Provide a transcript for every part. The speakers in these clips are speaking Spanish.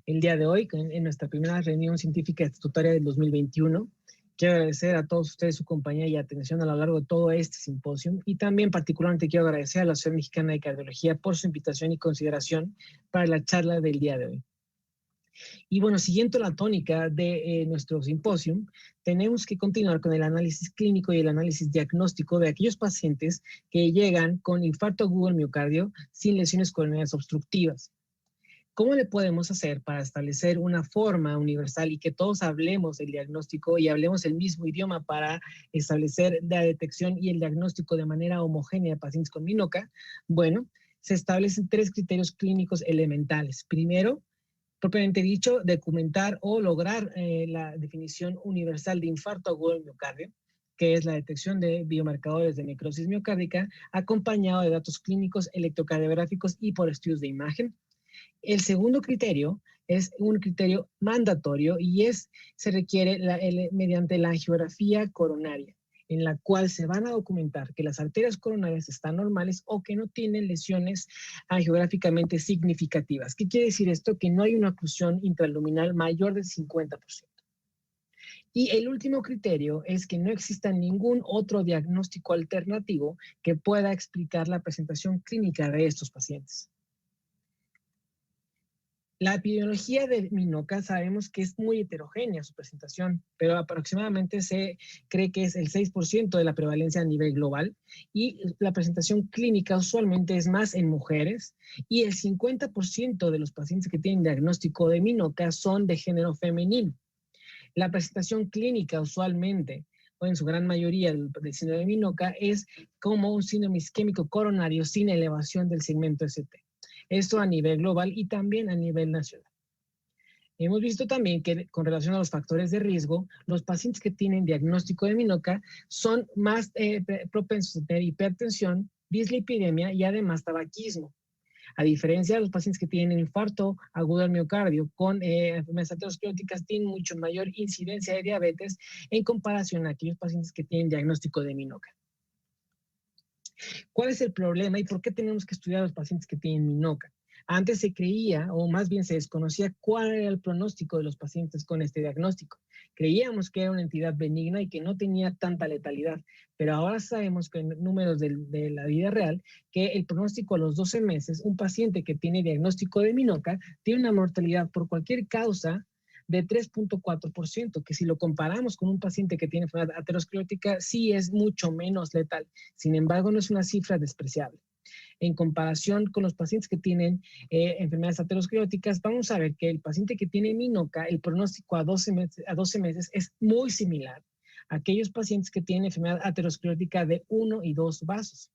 el día de hoy en nuestra primera reunión científica estatutaria del 2021. Quiero agradecer a todos ustedes su compañía y atención a lo largo de todo este simposio y también particularmente quiero agradecer a la Asociación Mexicana de Cardiología por su invitación y consideración para la charla del día de hoy. Y bueno, siguiendo la tónica de nuestro simposio, tenemos que continuar con el análisis clínico y el análisis diagnóstico de aquellos pacientes que llegan con infarto agudo del miocardio sin lesiones coronarias obstructivas. ¿Cómo le podemos hacer para establecer una forma universal y que todos hablemos el diagnóstico y hablemos el mismo idioma para establecer la detección y el diagnóstico de manera homogénea de pacientes con MINOCA? Bueno, se establecen 3 criterios clínicos elementales. Primero, propiamente dicho, documentar o lograr la definición universal de infarto agudo del miocardio, que es la detección de biomarcadores de necrosis miocárdica, acompañado de datos clínicos, electrocardiográficos y por estudios de imagen. El segundo criterio es un criterio mandatorio y se requiere mediante la angiografía coronaria, en la cual se van a documentar que las arterias coronarias están normales o que no tienen lesiones angiográficamente significativas. ¿Qué quiere decir esto? Que no hay una oclusión intraluminal mayor del 50%. Y el último criterio es que no exista ningún otro diagnóstico alternativo que pueda explicar la presentación clínica de estos pacientes. La epidemiología de MINOCA sabemos que es muy heterogénea su presentación, pero aproximadamente se cree que es el 6% de la prevalencia a nivel global y la presentación clínica usualmente es más en mujeres y el 50% de los pacientes que tienen diagnóstico de MINOCA son de género femenino. La presentación clínica usualmente o en su gran mayoría del síndrome de MINOCA es como un síndrome isquémico coronario sin elevación del segmento ST. Esto a nivel global y también a nivel nacional. Hemos visto también que con relación a los factores de riesgo, los pacientes que tienen diagnóstico de MINOCA son más propensos a tener hipertensión, dislipidemia y además tabaquismo. A diferencia de los pacientes que tienen infarto agudo del miocardio con enfermedades ateroscleróticas, tienen mucho mayor incidencia de diabetes en comparación a aquellos pacientes que tienen diagnóstico de MINOCA. ¿Cuál es el problema y por qué tenemos que estudiar a los pacientes que tienen MINOCA? Antes se creía, o más bien se desconocía, cuál era el pronóstico de los pacientes con este diagnóstico. Creíamos que era una entidad benigna y que no tenía tanta letalidad, pero ahora sabemos que en números de la vida real, que el pronóstico a los 12 meses, un paciente que tiene diagnóstico de MINOCA tiene una mortalidad por cualquier causa de 3.4%, que si lo comparamos con un paciente que tiene enfermedad aterosclerótica, sí es mucho menos letal. Sin embargo, no es una cifra despreciable. En comparación con los pacientes que tienen enfermedades ateroscleróticas, vamos a ver que el paciente que tiene MINOCA, el pronóstico a 12 meses es muy similar a aquellos pacientes que tienen enfermedad aterosclerótica de 1 y 2 vasos.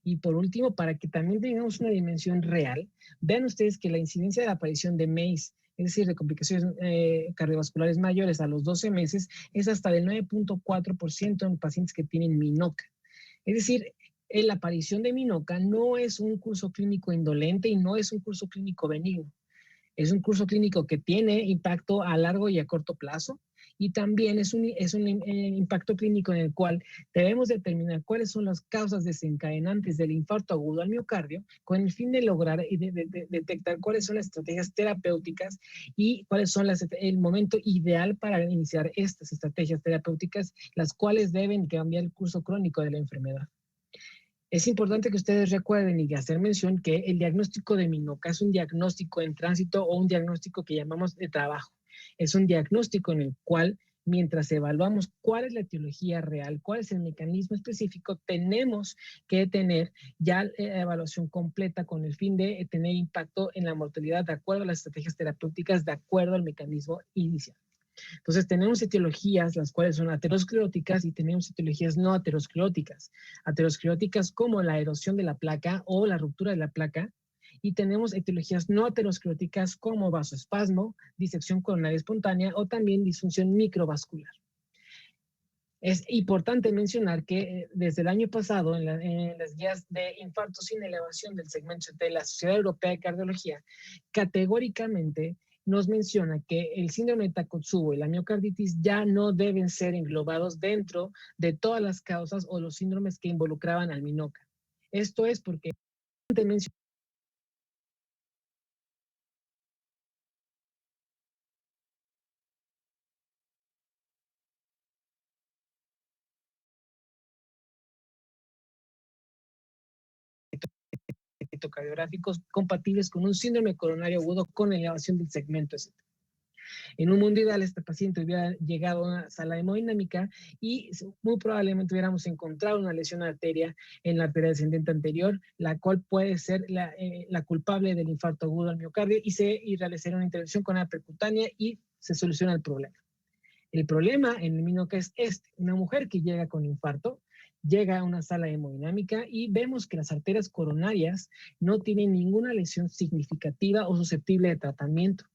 Y por último, para que también tengamos una dimensión real, vean ustedes que la incidencia de la aparición de MACE, es decir, de complicaciones cardiovasculares mayores a los 12 meses, es hasta del 9.4% en pacientes que tienen MINOCA. Es decir, la aparición de MINOCA no es un curso clínico indolente y no es un curso clínico benigno. Es un curso clínico que tiene impacto a largo y a corto plazo y también es un impacto clínico en el cual debemos determinar cuáles son las causas desencadenantes del infarto agudo al miocardio con el fin de lograr y de detectar cuáles son las estrategias terapéuticas y cuáles son el momento ideal para iniciar estas estrategias terapéuticas, las cuales deben cambiar el curso crónico de la enfermedad. Es importante que ustedes recuerden y hacer mención que el diagnóstico de MINOCA es un diagnóstico en tránsito o un diagnóstico que llamamos de trabajo. Es un diagnóstico en el cual, mientras evaluamos cuál es la etiología real, cuál es el mecanismo específico, tenemos que tener ya la evaluación completa con el fin de tener impacto en la mortalidad de acuerdo a las estrategias terapéuticas, de acuerdo al mecanismo inicial. Entonces tenemos etiologías, las cuales son ateroscleróticas y tenemos etiologías no ateroscleróticas. Ateroscleróticas como la erosión de la placa o la ruptura de la placa. Y tenemos etiologías no ateroscleróticas como vasoespasmo, disección coronaria espontánea o también disfunción microvascular. Es importante mencionar que desde el año pasado, en las guías de infarto sin elevación del segmento de la Sociedad Europea de Cardiología, categóricamente nos menciona que el síndrome de Takotsubo y la miocarditis ya no deben ser englobados dentro de todas las causas o los síndromes que involucraban al MINOCA. Esto es porque electrocardiográficos compatibles con un síndrome coronario agudo con elevación del segmento ST. En un mundo ideal, este paciente hubiera llegado a una sala hemodinámica y muy probablemente hubiéramos encontrado una lesión de arteria en la arteria descendente anterior, la cual puede ser la culpable del infarto agudo al miocardio y realizar una intervención con la percutánea y se soluciona el problema. El problema en el MINOCA es una mujer que llega con infarto, llega a una sala hemodinámica y vemos que las arterias coronarias no tienen ninguna lesión significativa o susceptible de tratamiento.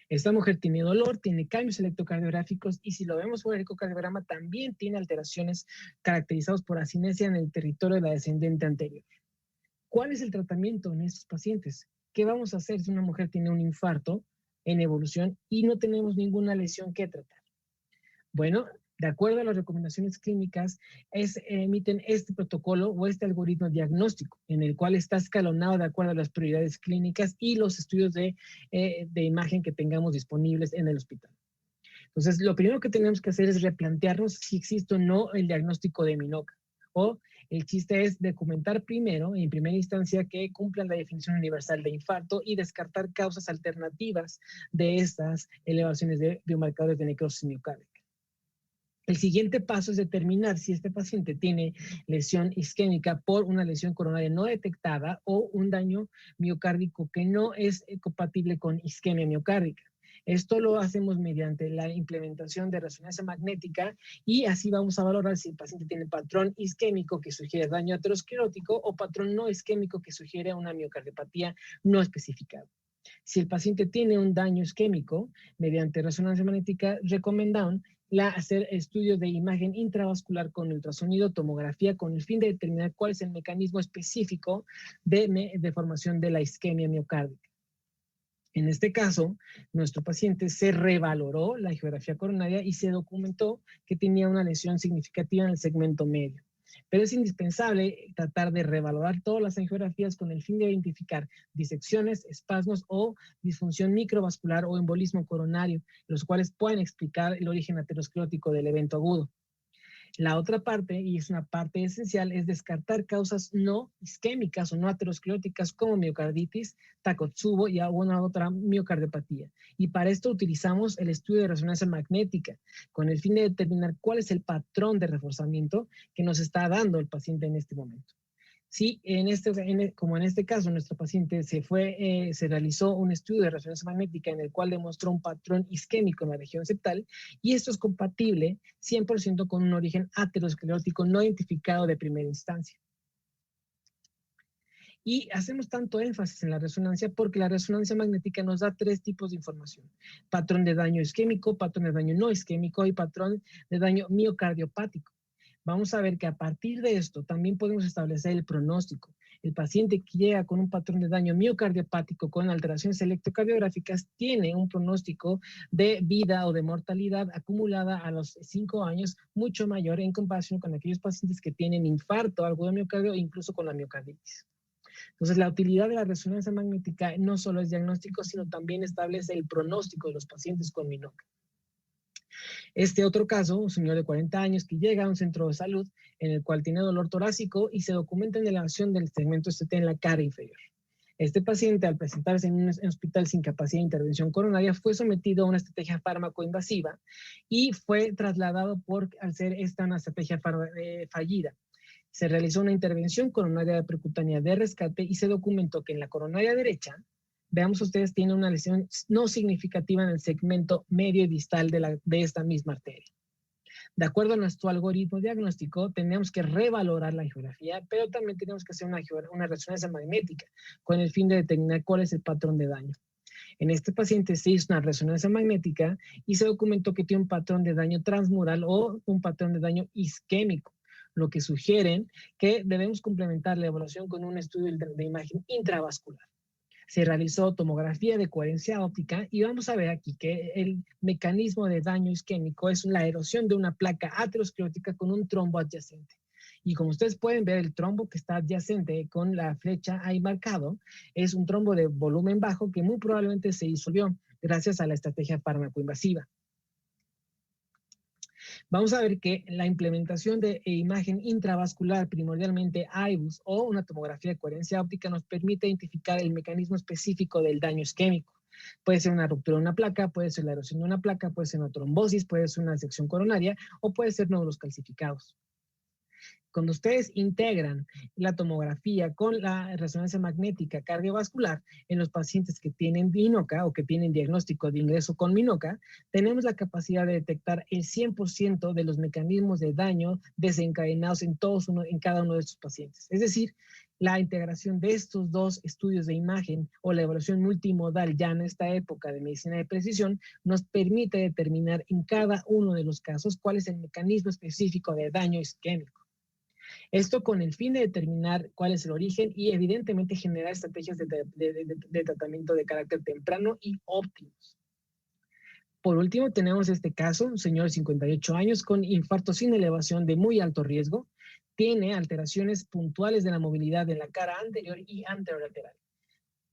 Esta mujer tiene dolor, tiene cambios electrocardiográficos y si lo vemos por el ecocardiograma también tiene alteraciones caracterizadas por asinesia en el territorio de la descendente anterior. ¿Cuál es el tratamiento en estos pacientes? ¿Qué vamos a hacer si una mujer tiene un infarto en evolución y no tenemos ninguna lesión que tratar? Bueno, de acuerdo a las recomendaciones clínicas, emiten este protocolo o este algoritmo diagnóstico, en el cual está escalonado de acuerdo a las prioridades clínicas y los estudios de imagen que tengamos disponibles en el hospital. Entonces, lo primero que tenemos que hacer es replantearnos si existe o no el diagnóstico de MINOCA. O el chiste es documentar primero, en primera instancia, que cumplan la definición universal de infarto y descartar causas alternativas de estas elevaciones de biomarcadores de necrosis miocárdica. El siguiente paso es determinar si este paciente tiene lesión isquémica por una lesión coronaria no detectada o un daño miocárdico que no es compatible con isquemia miocárdica. Esto lo hacemos mediante la implementación de resonancia magnética y así vamos a valorar si el paciente tiene patrón isquémico que sugiere daño aterosclerótico o patrón no isquémico que sugiere una miocardiopatía no especificada. Si el paciente tiene un daño isquémico, mediante resonancia magnética recomendaron hacer estudios de imagen intravascular con ultrasonido, tomografía, con el fin de determinar cuál es el mecanismo específico de formación de la isquemia miocárdica. En este caso, nuestro paciente se revaloró la angiografía coronaria y se documentó que tenía una lesión significativa en el segmento medio. Pero es indispensable tratar de revalorar todas las angiografías con el fin de identificar disecciones, espasmos o disfunción microvascular o embolismo coronario, los cuales pueden explicar el origen aterosclerótico del evento agudo. La otra parte, y es una parte esencial, es descartar causas no isquémicas o no ateroscleróticas como miocarditis, Takotsubo y alguna otra miocardiopatía. Y para esto utilizamos el estudio de resonancia magnética con el fin de determinar cuál es el patrón de reforzamiento que nos está dando el paciente en este momento. Sí, como en este caso, nuestro paciente se realizó un estudio de resonancia magnética en el cual demostró un patrón isquémico en la región septal y esto es compatible 100% con un origen aterosclerótico no identificado de primera instancia. Y hacemos tanto énfasis en la resonancia porque la resonancia magnética nos da 3 tipos de información: patrón de daño isquémico, patrón de daño no isquémico y patrón de daño miocardiopático. Vamos a ver que a partir de esto también podemos establecer el pronóstico. El paciente que llega con un patrón de daño miocardiopático con alteraciones electrocardiográficas tiene un pronóstico de vida o de mortalidad acumulada a los 5 años mucho mayor en comparación con aquellos pacientes que tienen infarto agudo miocardio e incluso con la miocarditis. Entonces, la utilidad de la resonancia magnética no solo es diagnóstico, sino también establece el pronóstico de los pacientes con MINOCA. Este otro caso, un señor de 40 años que llega a un centro de salud en el cual tiene dolor torácico y se documenta en elevación del segmento ST en la cara inferior. Este paciente, al presentarse en un hospital sin capacidad de intervención coronaria, fue sometido a una estrategia fármaco-invasiva y fue trasladado al ser esta una estrategia fallida. Se realizó una intervención coronaria de percutánea de rescate y se documentó que en la coronaria derecha, veamos ustedes, tiene una lesión no significativa en el segmento medio y distal de esta misma arteria. De acuerdo a nuestro algoritmo diagnóstico, tenemos que revalorar la angiografía, pero también tenemos que hacer una resonancia magnética con el fin de determinar cuál es el patrón de daño. En este paciente se hizo una resonancia magnética y se documentó que tiene un patrón de daño transmural o un patrón de daño isquémico, lo que sugieren que debemos complementar la evaluación con un estudio de imagen intravascular. Se realizó tomografía de coherencia óptica y vamos a ver aquí que el mecanismo de daño isquémico es la erosión de una placa aterosclerótica con un trombo adyacente. Y como ustedes pueden ver, el trombo que está adyacente con la flecha ahí marcado es un trombo de volumen bajo que muy probablemente se disolvió gracias a la estrategia fármaco-invasiva. Vamos a ver que la implementación de imagen intravascular, primordialmente IBUS o una tomografía de coherencia óptica, nos permite identificar el mecanismo específico del daño isquémico. Puede ser una ruptura de una placa, puede ser la erosión de una placa, puede ser una trombosis, puede ser una sección coronaria o puede ser nódulos calcificados. Cuando ustedes integran la tomografía con la resonancia magnética cardiovascular en los pacientes que tienen MINOCA o que tienen diagnóstico de ingreso con MINOCA, tenemos la capacidad de detectar el 100% de los mecanismos de daño desencadenados en cada uno de estos pacientes. Es decir, la integración de estos dos estudios de imagen o la evaluación multimodal ya en esta época de medicina de precisión nos permite determinar en cada uno de los casos cuál es el mecanismo específico de daño isquémico. Esto con el fin de determinar cuál es el origen y evidentemente generar estrategias de tratamiento de carácter temprano y óptimos. Por último, tenemos este caso, un señor de 58 años con infarto sin elevación de muy alto riesgo, tiene alteraciones puntuales de la movilidad en la cara anterior y anterolateral.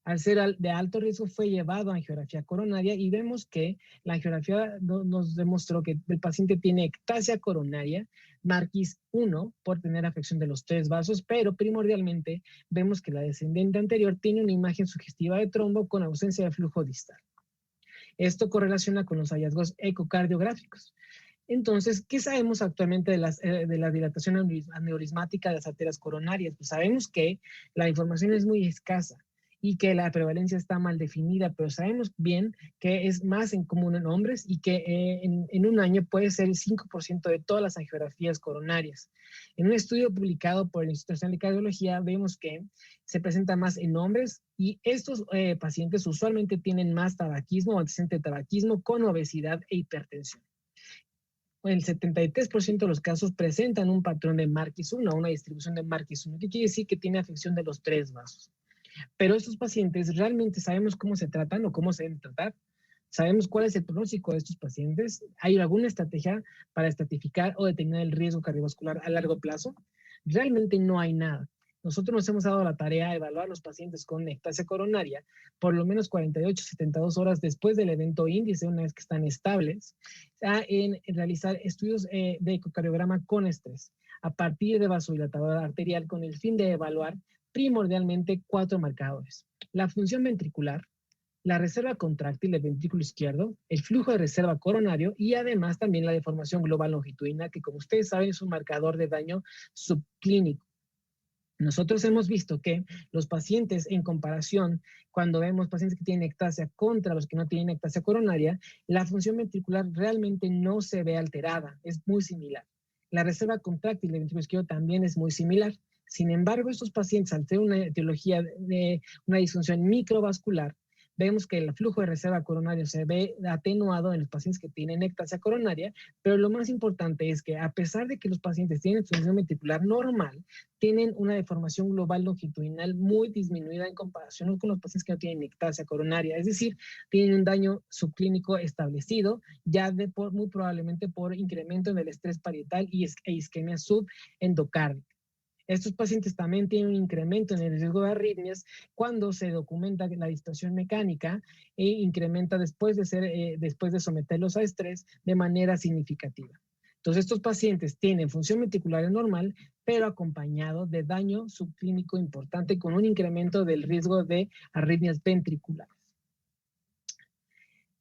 Al ser de alto riesgo fue llevado a angiografía coronaria y vemos que la angiografía nos demostró que el paciente tiene ectasia coronaria, Marquis 1 por tener afección de los 3 vasos, pero primordialmente vemos que la descendente anterior tiene una imagen sugestiva de trombo con ausencia de flujo distal. Esto correlaciona con los hallazgos ecocardiográficos. Entonces, ¿qué sabemos actualmente de la dilatación aneurismática de las arterias coronarias? Pues sabemos que la información es muy escasa y que la prevalencia está mal definida, pero sabemos bien que es más común en hombres y que en un año puede ser el 5% de todas las angiografías coronarias. En un estudio publicado por el Instituto Nacional de Cardiología vemos que se presenta más en hombres y estos pacientes usualmente tienen más tabaquismo o antecedente de tabaquismo con obesidad e hipertensión. El 73% de los casos presentan un patrón de Marquis 1, una distribución de Marquis 1, que quiere decir que tiene afección de los 3 vasos. Pero estos pacientes realmente sabemos cómo se tratan o cómo se deben tratar. Sabemos cuál es el pronóstico de estos pacientes. ¿Hay alguna estrategia para estratificar o determinar el riesgo cardiovascular a largo plazo? Realmente no hay nada. Nosotros nos hemos dado la tarea de evaluar a los pacientes con ectasia coronaria por lo menos 48, 72 horas después del evento índice, una vez que están estables, en realizar estudios de ecocardiograma con estrés a partir de vasodilatador arterial con el fin de evaluar primordialmente 4 marcadores: la función ventricular, la reserva contráctil del ventrículo izquierdo, el flujo de reserva coronario y además también la deformación global longitudinal, que como ustedes saben es un marcador de daño subclínico. Nosotros hemos visto que los pacientes en comparación, cuando vemos pacientes que tienen ectasia contra los que no tienen ectasia coronaria, la función ventricular realmente no se ve alterada, es muy similar. La reserva contráctil del ventrículo izquierdo también es muy similar. Sin embargo, estos pacientes, al tener una etiología de una disfunción microvascular, vemos que el flujo de reserva coronario se ve atenuado en los pacientes que tienen ectasia coronaria, pero lo más importante es que a pesar de que los pacientes tienen función ventricular normal, tienen una deformación global longitudinal muy disminuida en comparación con los pacientes que no tienen ectasia coronaria, es decir, tienen un daño subclínico establecido, ya muy probablemente por incremento en el estrés parietal e isquemia subendocárdica. Estos pacientes también tienen un incremento en el riesgo de arritmias cuando se documenta la distorsión mecánica e incrementa después de someterlos a estrés de manera significativa. Entonces, estos pacientes tienen función ventricular normal, pero acompañado de daño subclínico importante con un incremento del riesgo de arritmias ventriculares.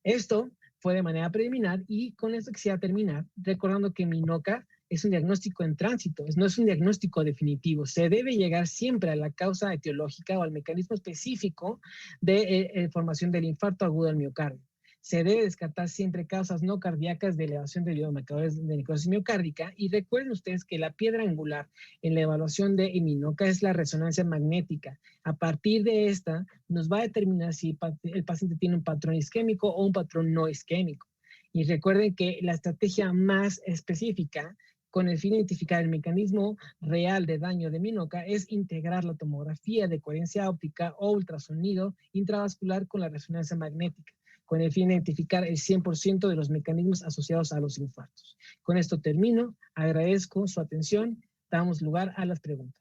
Esto fue de manera preliminar y con esto quisiera terminar recordando que MINOCA es un diagnóstico en tránsito, no es un diagnóstico definitivo. Se debe llegar siempre a la causa etiológica o al mecanismo específico de formación del infarto agudo al miocardio. Se debe descartar siempre causas no cardíacas de elevación de biomarcadores de necrosis miocárdica y recuerden ustedes que la piedra angular en la evaluación de MINOCA es la resonancia magnética. A partir de esta nos va a determinar si el paciente tiene un patrón isquémico o un patrón no isquémico. Y recuerden que la estrategia más específica con el fin de identificar el mecanismo real de daño de MINOCA es integrar la tomografía de coherencia óptica o ultrasonido intravascular con la resonancia magnética, con el fin de identificar el 100% de los mecanismos asociados a los infartos. Con esto termino, agradezco su atención, damos lugar a las preguntas.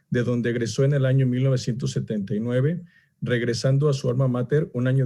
de donde egresó en el año 1979, regresando a su alma mater un año